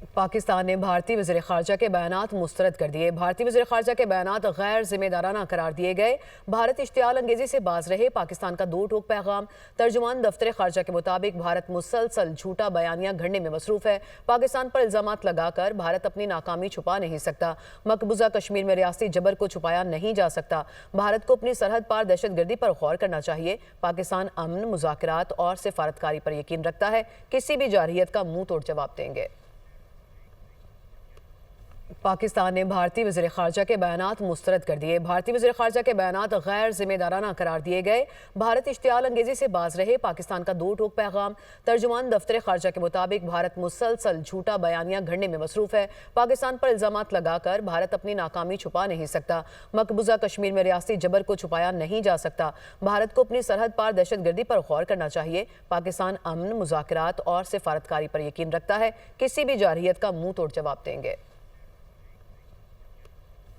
पाकिस्तान ने भारतीय वज़ीर ख़ारजा के बयानात मुस्तरद कर दिए। भारतीय वज़ीर ख़ारजा के बयानात गैर जिम्मेदाराना करार दिए गए। भारत इश्तियाल अंगेज़ी से बाज रहे, पाकिस्तान का दो टोक पैगाम। तर्जुमान दफ्तर ख़ारजा के मुताबिक भारत मुसलसल झूठा बयानिया घड़ने में मसरूफ़ है। पाकिस्तान पर इल्ज़ामात लगाकर भारत अपनी नाकामी छुपा नहीं सकता। मकबूजा कश्मीर में रियासती जबर को छुपाया नहीं जा सकता। भारत को अपनी सरहद पार दहशतगर्दी पर गौर करना चाहिए। पाकिस्तान अमन, मुज़ाकरात और सिफारतकारी पर यकीन रखता है। किसी भी जारहियत का मुंह तोड़ जवाब देंगे। पाकिस्तान ने भारतीय वज़ीर ख़ारजा के बयानात मुस्तरद कर दिए। भारतीय वज़ीर ख़ारजा के बयानात गैर जिम्मेदाराना करार दिए गए। भारत इश्तियाल अंगेज़ी से बाज रहे, पाकिस्तान का दो टोक पैगाम। तर्जुमान दफ्तर ख़ारजा के मुताबिक भारत मुसलसल झूठा बयानिया घड़ने में मसरूफ़ है। पाकिस्तान पर इल्ज़ामात लगाकर भारत अपनी नाकामी छुपा नहीं सकता। मकबूजा कश्मीर में रियासती जबर को छुपाया नहीं जा सकता। भारत को अपनी सरहद पार दहशतगर्दी पर गौर करना चाहिए। पाकिस्तान अमन, मुज़ाकरात और सिफारतकारी पर यकीन रखता है। किसी भी जारहियत का मुंह तोड़ जवाब देंगे।